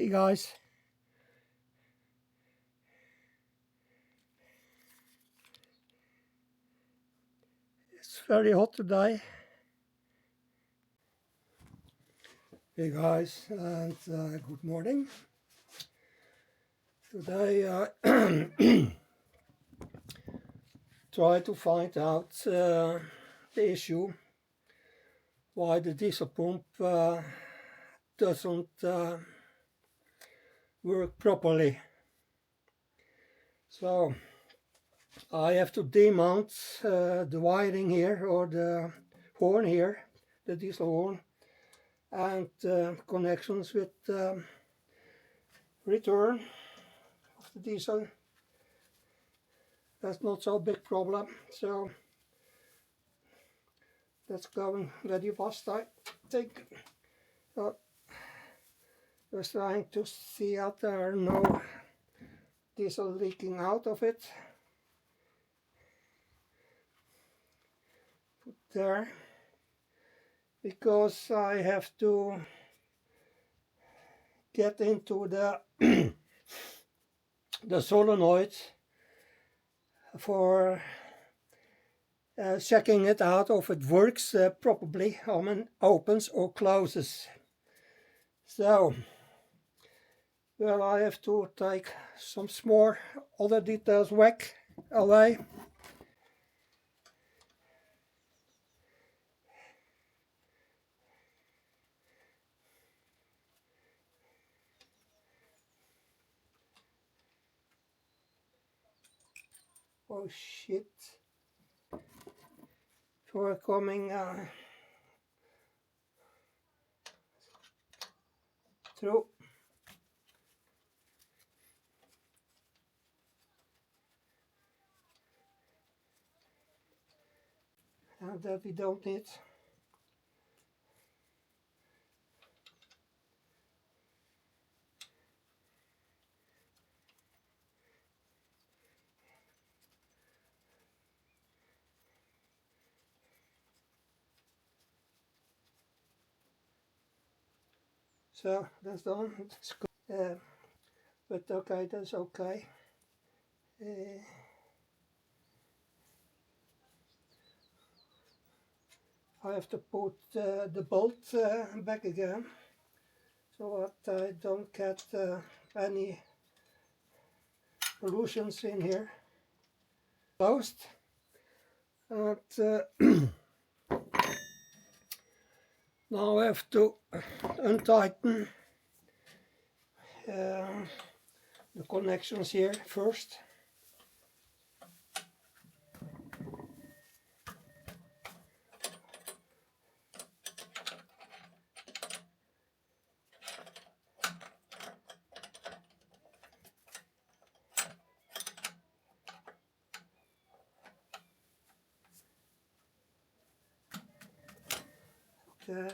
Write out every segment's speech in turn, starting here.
Hey guys, it's very hot today. Hey guys, and good morning. Today I try to find out the issue why the diesel pump doesn't work properly. So I have to demount the wiring here, or the horn here, the diesel horn, and connections with return of the diesel. That's not so big problem. So that's going very fast, I think. Just trying to see that there are no diesel leaking out of it. Put there, because I have to get into the the solenoid for checking it out if it works properly, how it opens or closes. So, well, I have to take some more other details away. Oh shit. For coming through. And that we don't need. So that's done. That's good. But okay, that's okay. I have to put the bolt back again, so that I don't get any pollutions in here. Closed. And now I have to untighten the connections here first. Okay.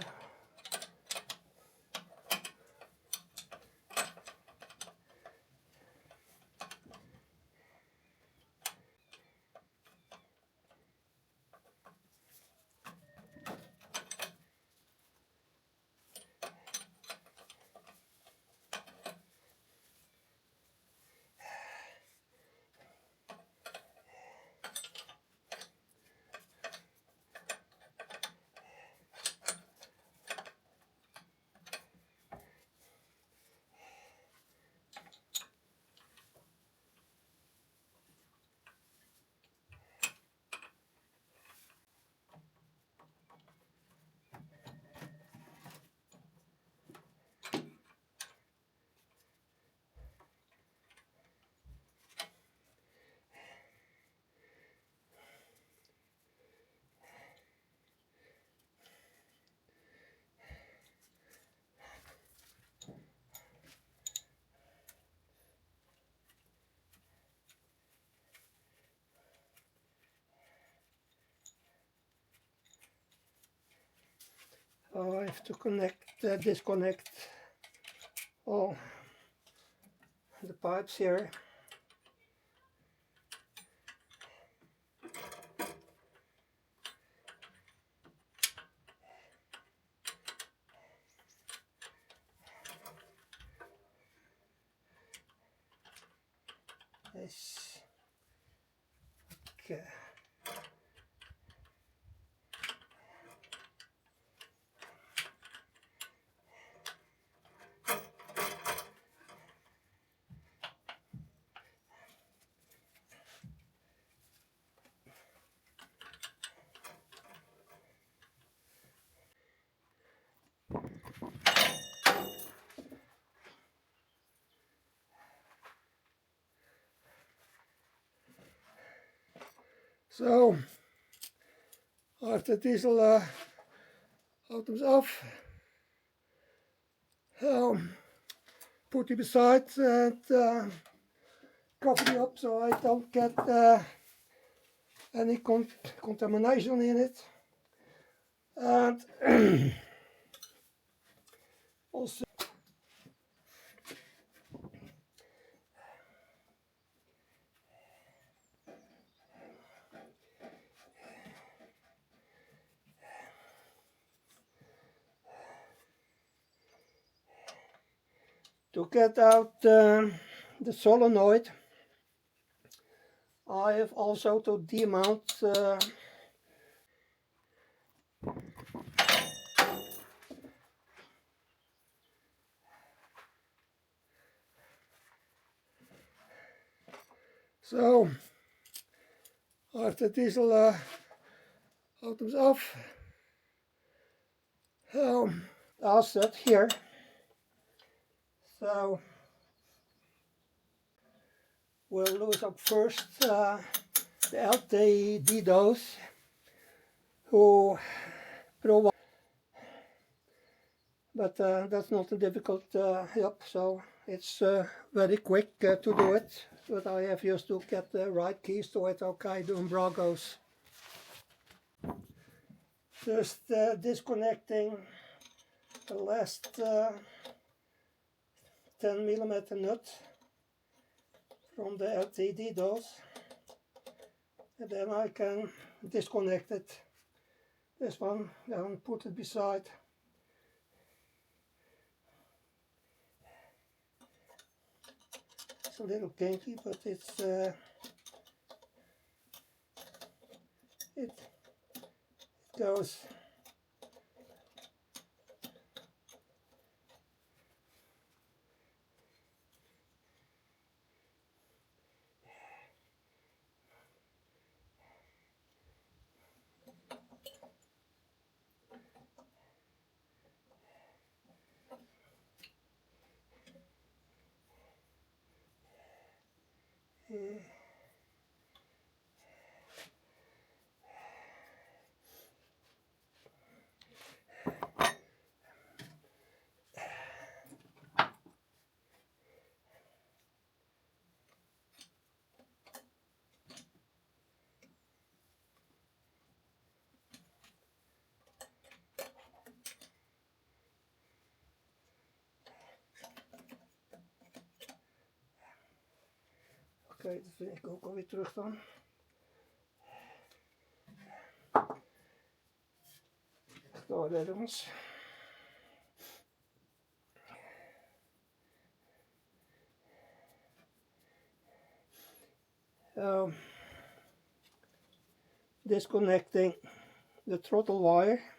I have to disconnect all the pipes here. this. Okay. So, after diesel items off, put it beside and cover it up so I don't get any contamination in it. And also to get out the solenoid, I have also to demount so after diesel items off, I'll set here. So we'll loose up first the LTDs who provide, but that's not a difficult job, so it's very quick to do it, but I have just to get the right keys to it. Okay, the umbragos. Just disconnecting the last 10mm nut from the LTD dose, and then I can disconnect it, this one, and put it beside. It's a little kinky, but it's it goes. Oké, dat vind ik ook alweer terug dan. Daar ergens. Disconnecting the throttle wire.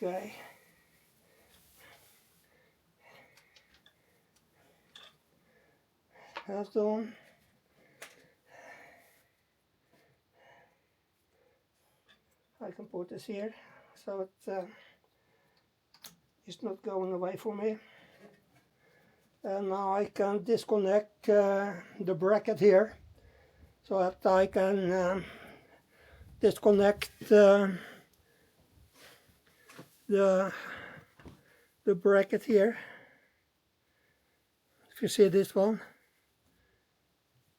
Okay. That's done. I can put this here so it is not going away from me. And now I can disconnect the bracket here so that I can disconnect the bracket here. If you see this one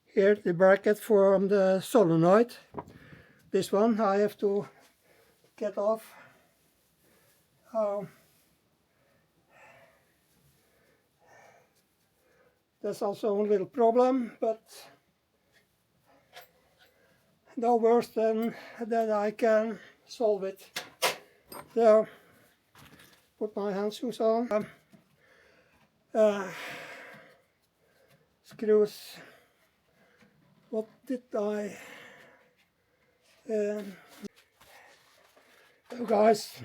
here, the bracket from the solenoid, this one I have to get off. That's also a little problem, but no worse than that I can solve it. So put my hand shoes on. Screws. What did I? So guys,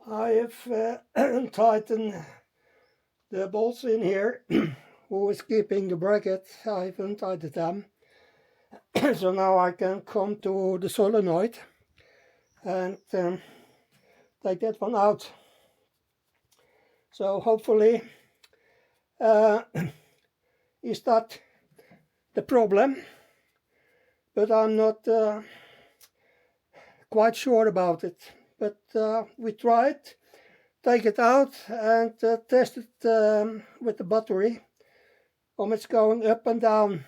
I have tightened the bolts in here. Who is keeping the bracket? I've untied them. So now I can come to the solenoid and take that one out. So hopefully is that the problem, but I'm not quite sure about it. But we tried, take it out and test it with the battery. It's going up and down.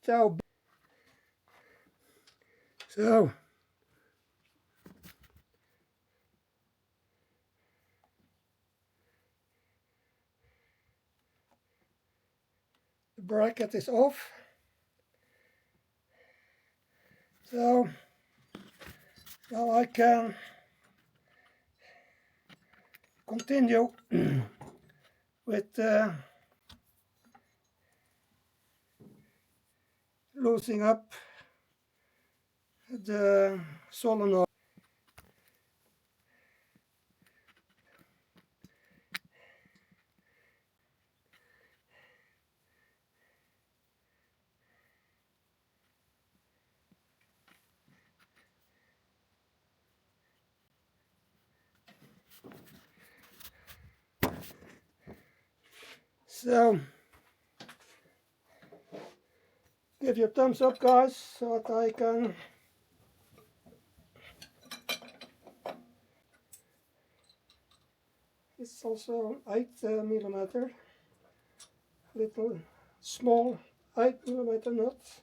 So the bracket is off. So now I can continue with loosening up the solenoid. So give your thumbs up, guys, so that I can it's also 8mm, little small 8mm nut.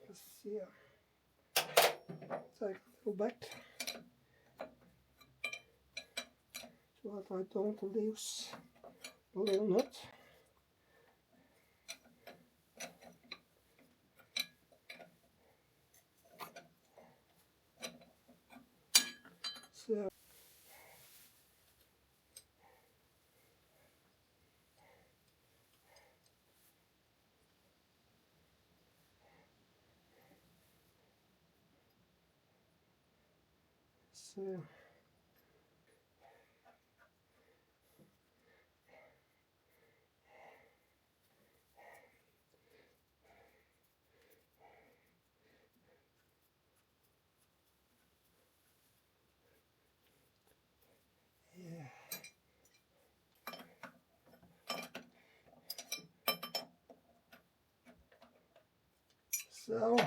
Let's see, take a little back so that I don't lose the little nut. So yeah. So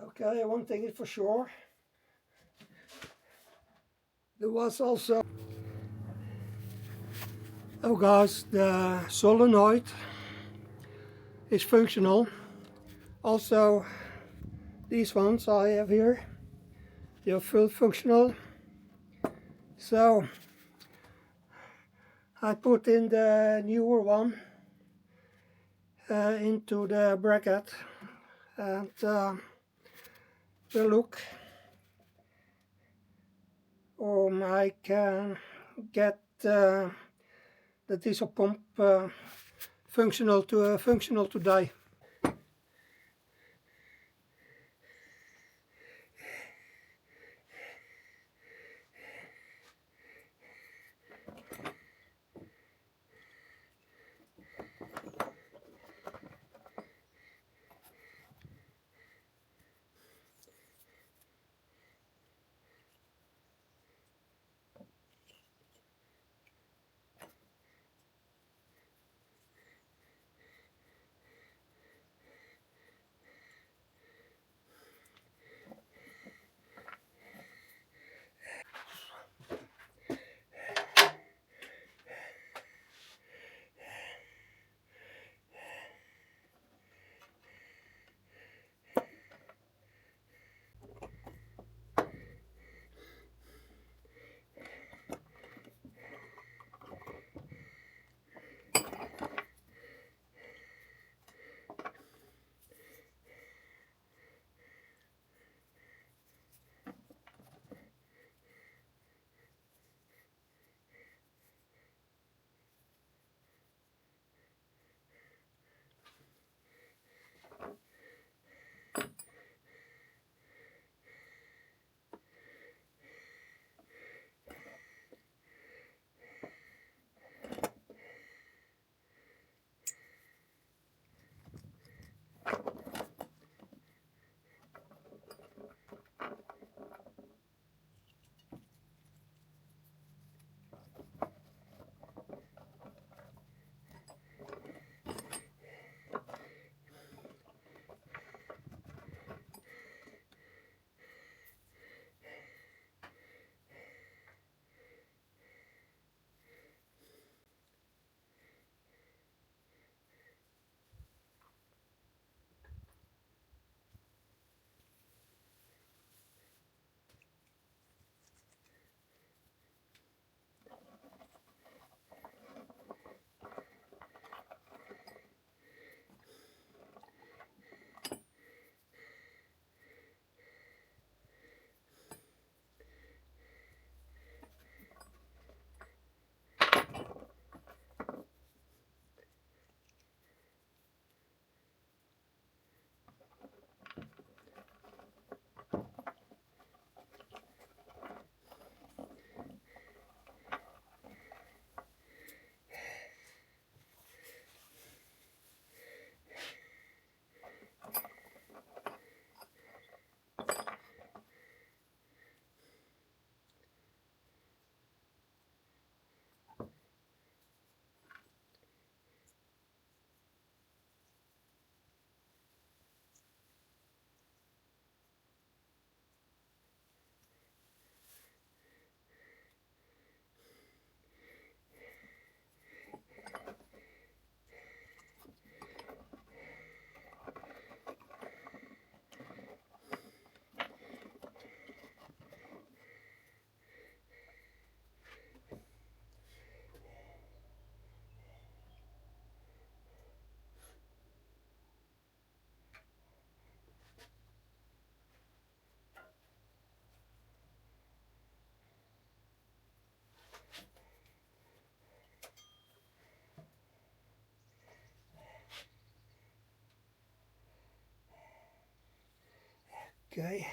okay, one thing is for sure. There was also, oh guys, the solenoid is functional. Also these ones I have here, they are full functional. So I put in the newer one into the bracket and we'll look I can get the diesel pump functional today. Okay.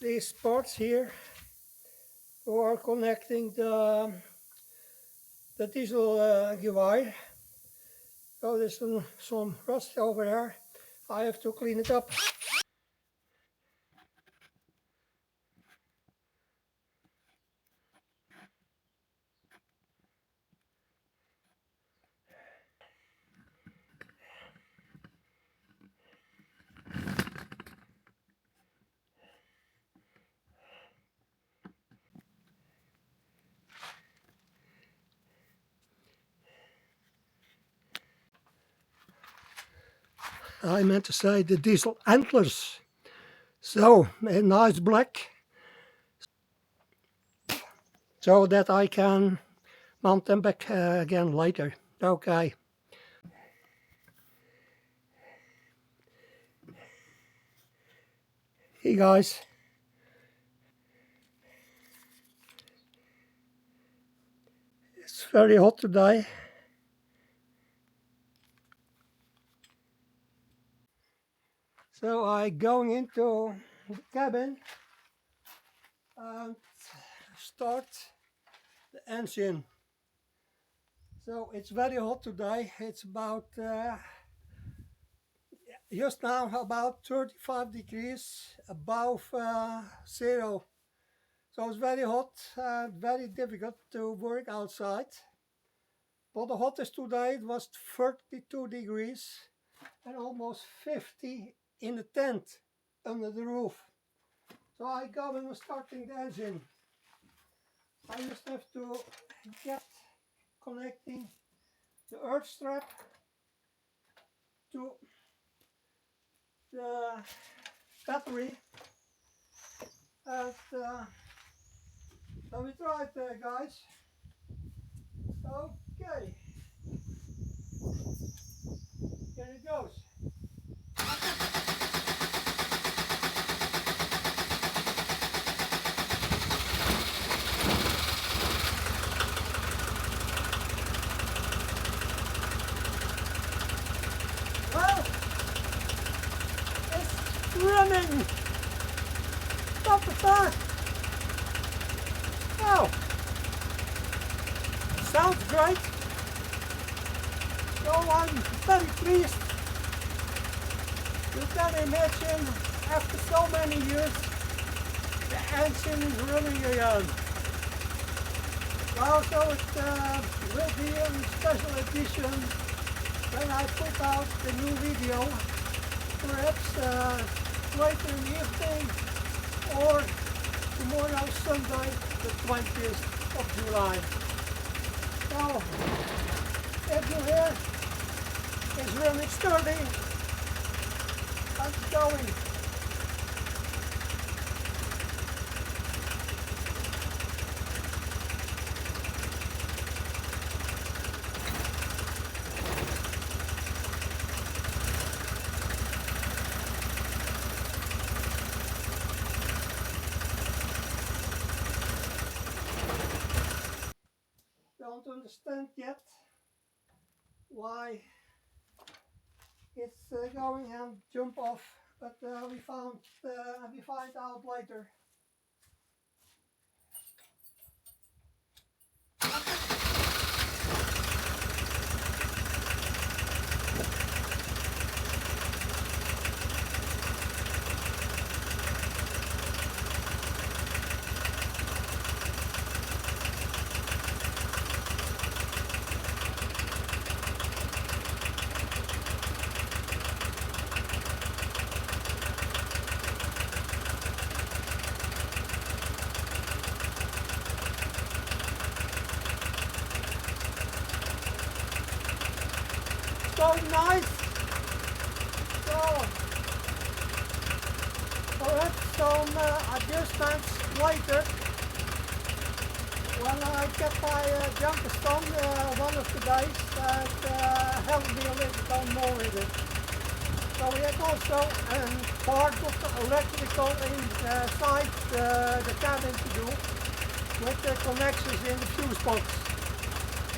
These parts here are connecting the diesel wire. So there's some rust over there. I have to clean it up. I meant to say the diesel antlers. So, a nice black. So that I can mount them back again later. Okay. Hey guys. It's very hot today. So I going into the cabin and start the engine. So it's very hot today. It's about just now about 35 degrees above zero. So it's very hot and very difficult to work outside. But the hottest today it was 32 degrees and almost 50 in the tent under the roof. So I go and starting the engine. I just have to get connecting the earth strap to the battery, and let me try it guys. Okay, here it goes. Well, it's running. Not the fast. Oh, sounds great. So I'm very pleased. You can imagine, after so many years, the engine is running again. Well, so it will be a special edition when I put out the new video, perhaps later in the evening or tomorrow Sunday, the 20th of July. So, if you hear it's running sturdy, it's going. Don't understand yet why going and jump off, but we find out later. So nice. So perhaps some adjustments later when I get my jumpers done one of the days that help me a little bit more with it. So we have also part of the electrical inside the cabin to do with the connections in the fuse box.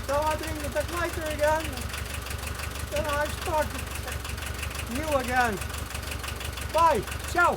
So I bring it back later again. Then I started new again. Bye. Ciao.